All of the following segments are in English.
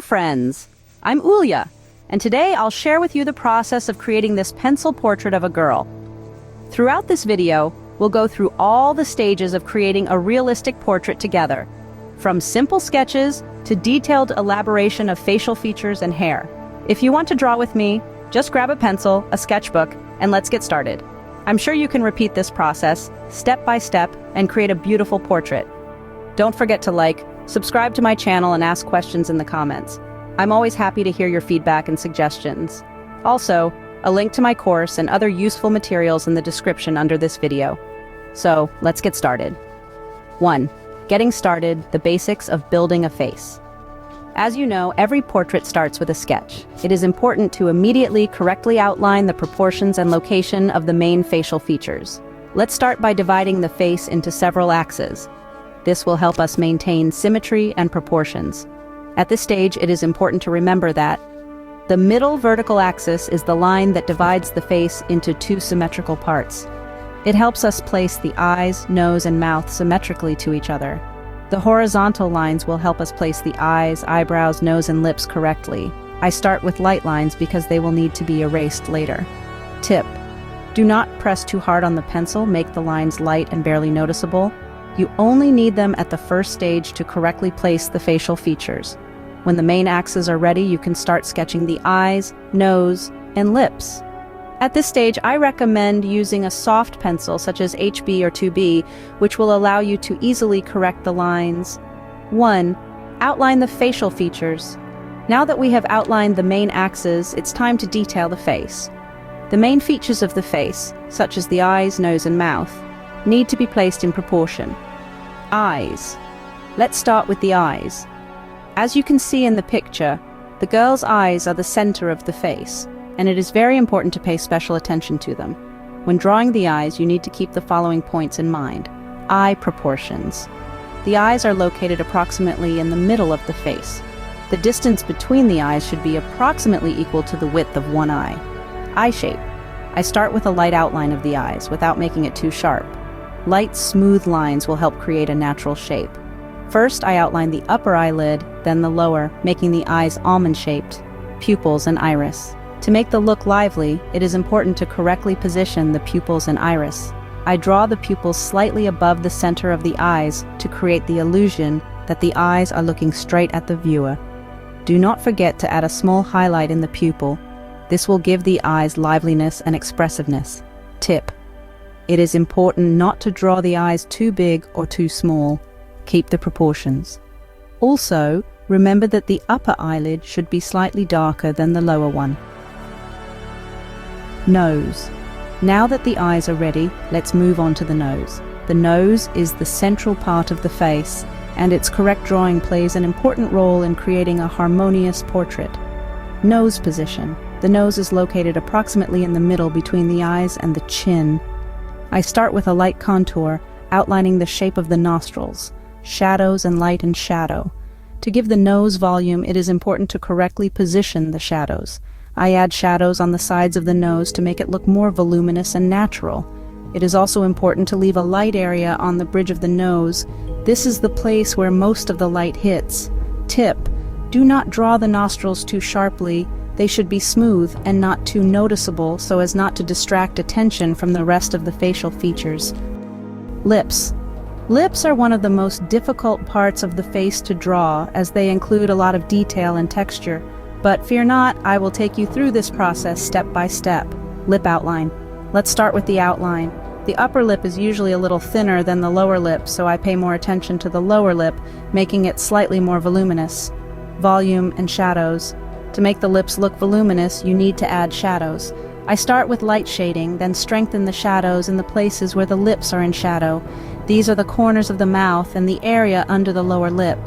friends! I'm Ulya, and today I'll share with you the process of creating this pencil portrait of a girl. Throughout this video, we'll go through all the stages of creating a realistic portrait together, from simple sketches to detailed elaboration of facial features and hair. If you want to draw with me, just grab a pencil, a sketchbook, and let's get started. I'm sure you can repeat this process, step by step, and create a beautiful portrait. Don't forget to like, subscribe to my channel, and ask questions in the comments. I'm always happy to hear your feedback and suggestions. Also, a link to my course and other useful materials in the description under this video. So, let's get started. 1. Getting started, the basics of building a face. As you know, every portrait starts with a sketch. It is important to immediately correctly outline the proportions and location of the main facial features. Let's start by dividing the face into several axes. This will help us maintain symmetry and proportions. At this stage, it is important to remember that the middle vertical axis is the line that divides the face into two symmetrical parts. It helps us place the eyes, nose, and mouth symmetrically to each other. The horizontal lines will help us place the eyes, eyebrows, nose, and lips correctly. I start with light lines because they will need to be erased later. Tip: do not press too hard on the pencil, make the lines light and barely noticeable. You only need them at the first stage to correctly place the facial features. When the main axes are ready, you can start sketching the eyes, nose, and lips. At this stage, I recommend using a soft pencil such as HB or 2B, which will allow you to easily correct the lines. 1. Outline the facial features. Now that we have outlined the main axes, it's time to detail the face. The main features of the face, such as the eyes, nose, and mouth, need to be placed in proportion. Eyes. Let's start with the eyes. As you can see in the picture, the girl's eyes are the center of the face, and it is very important to pay special attention to them. When drawing the eyes, you need to keep the following points in mind. Eye proportions. The eyes are located approximately in the middle of the face. The distance between the eyes should be approximately equal to the width of one eye. Eye shape. I start with a light outline of the eyes without making it too sharp. Light, smooth lines will help create a natural shape. First, I outline the upper eyelid, then the lower, making the eyes almond-shaped, pupils, and iris. To make the look lively, it is important to correctly position the pupils and iris. I draw the pupils slightly above the center of the eyes to create the illusion that the eyes are looking straight at the viewer. Do not forget to add a small highlight in the pupil. This will give the eyes liveliness and expressiveness. Tip: it is important not to draw the eyes too big or too small. Keep the proportions. Also, remember that the upper eyelid should be slightly darker than the lower one. Nose. Now that the eyes are ready, let's move on to the nose. The nose is the central part of the face, and its correct drawing plays an important role in creating a harmonious portrait. Nose position. The nose is located approximately in the middle between the eyes and the chin. I start with a light contour, outlining the shape of the nostrils, shadows and light and shadow. To give the nose volume, it is important to correctly position the shadows. I add shadows on the sides of the nose to make it look more voluminous and natural. It is also important to leave a light area on the bridge of the nose. This is the place where most of the light hits. Tip: do not draw the nostrils too sharply. They should be smooth and not too noticeable so as not to distract attention from the rest of the facial features. Lips. Lips are one of the most difficult parts of the face to draw, as they include a lot of detail and texture. But fear not, I will take you through this process step by step. Lip outline. Let's start with the outline. The upper lip is usually a little thinner than the lower lip, so I pay more attention to the lower lip, making it slightly more voluminous. Volume and shadows. To make the lips look voluminous, you need to add shadows. I start with light shading, then strengthen the shadows in the places where the lips are in shadow. These are the corners of the mouth and the area under the lower lip.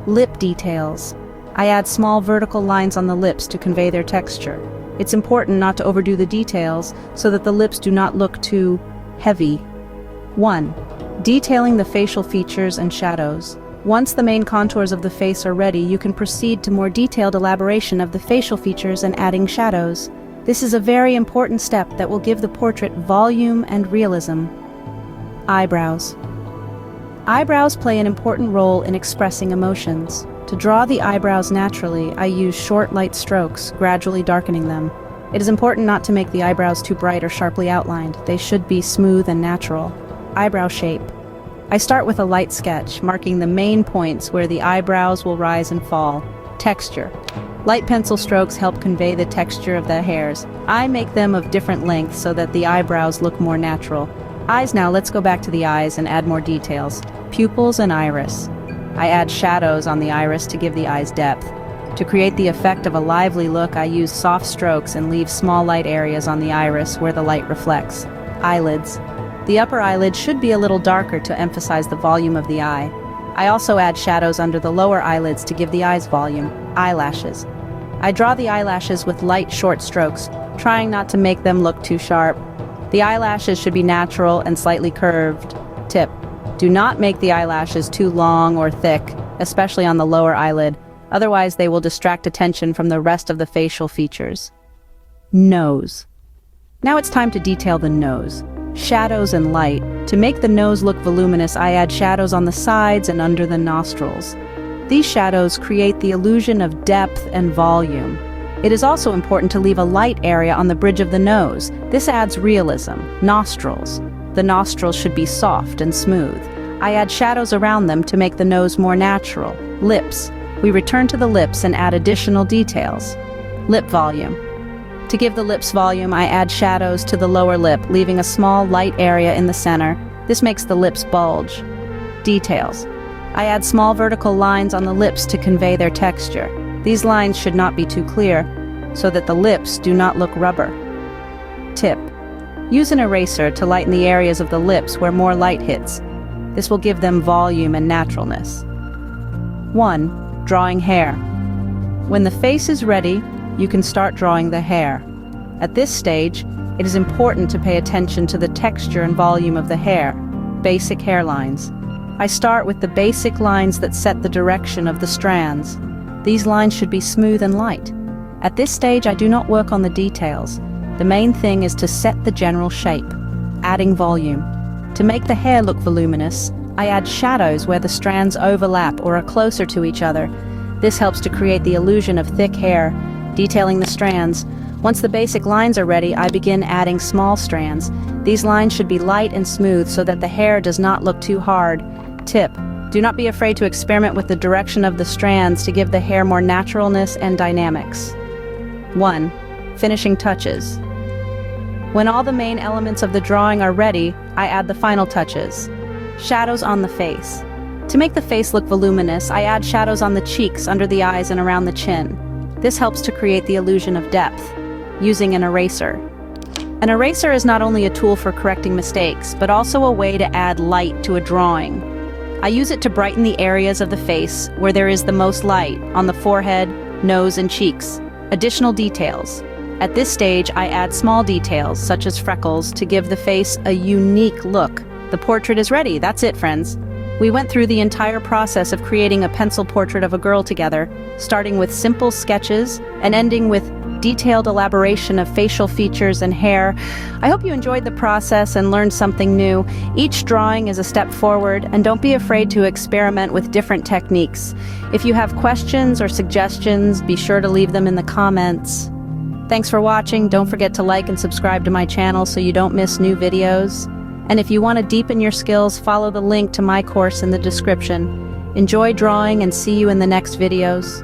Lip details. I add small vertical lines on the lips to convey their texture. It's important not to overdo the details so that the lips do not look too heavy. 1. Detailing the facial features and shadows. Once the main contours of the face are ready, you can proceed to more detailed elaboration of the facial features and adding shadows. This is a very important step that will give the portrait volume and realism. Eyebrows. Eyebrows play an important role in expressing emotions. To draw the eyebrows naturally, I use short, light strokes, gradually darkening them. It is important not to make the eyebrows too bright or sharply outlined. They should be smooth and natural. Eyebrow shape. I start with a light sketch, marking the main points where the eyebrows will rise and fall. Texture. Light pencil strokes help convey the texture of the hairs. I make them of different lengths so that the eyebrows look more natural. Eyes now, let's go back to the eyes and add more details. Pupils and iris. I add shadows on the iris to give the eyes depth. To create the effect of a lively look, I use soft strokes and leave small light areas on the iris where the light reflects. Eyelids. The upper eyelid should be a little darker to emphasize the volume of the eye. I also add shadows under the lower eyelids to give the eyes volume. Eyelashes. I draw the eyelashes with light, short strokes, trying not to make them look too sharp. The eyelashes should be natural and slightly curved. Tip: do not make the eyelashes too long or thick, especially on the lower eyelid. Otherwise, they will distract attention from the rest of the facial features. Nose. Now it's time to detail the nose. Shadows and light. To make the nose look voluminous, I add shadows on the sides and under the nostrils. These shadows create the illusion of depth and volume. It is also important to leave a light area on the bridge of the nose. This adds realism. Nostrils. The nostrils should be soft and smooth. I add shadows around them to make the nose more natural. Lips. We return to the lips and add additional details. Lip volume. To give the lips volume, I add shadows to the lower lip, leaving a small light area in the center. This makes the lips bulge. Details. I add small vertical lines on the lips to convey their texture. These lines should not be too clear, so that the lips do not look rubber. Tip: use an eraser to lighten the areas of the lips where more light hits. This will give them volume and naturalness. 1. Drawing hair. When the face is ready, you can start drawing the hair. At this stage, it is important to pay attention to the texture and volume of the hair. Basic hairlines. I start with the basic lines that set the direction of the strands. These lines should be smooth and light. At this stage, I do not work on the details. The main thing is to set the general shape, adding volume. To make the hair look voluminous, I add shadows where the strands overlap or are closer to each other. This helps to create the illusion of thick hair, detailing the strands. Once the basic lines are ready, I begin adding small strands. These lines should be light and smooth so that the hair does not look too hard. Tip: do not be afraid to experiment with the direction of the strands to give the hair more naturalness and dynamics. 1. Finishing touches. When all the main elements of the drawing are ready, I add the final touches. Shadows on the face. To make the face look voluminous, I add shadows on the cheeks, under the eyes, and around the chin. This helps to create the illusion of depth, using an eraser. An eraser is not only a tool for correcting mistakes, but also a way to add light to a drawing. I use it to brighten the areas of the face where there is the most light, on the forehead, nose, and cheeks. Additional details. At this stage, I add small details, such as freckles, to give the face a unique look. The portrait is ready. That's it, friends. We went through the entire process of creating a pencil portrait of a girl together, starting with simple sketches and ending with detailed elaboration of facial features and hair. I hope you enjoyed the process and learned something new. Each drawing is a step forward, and don't be afraid to experiment with different techniques. If you have questions or suggestions, be sure to leave them in the comments. Thanks for watching. Don't forget to like and subscribe to my channel so you don't miss new videos. And if you want to deepen your skills, follow the link to my course in the description. Enjoy drawing and see you in the next videos.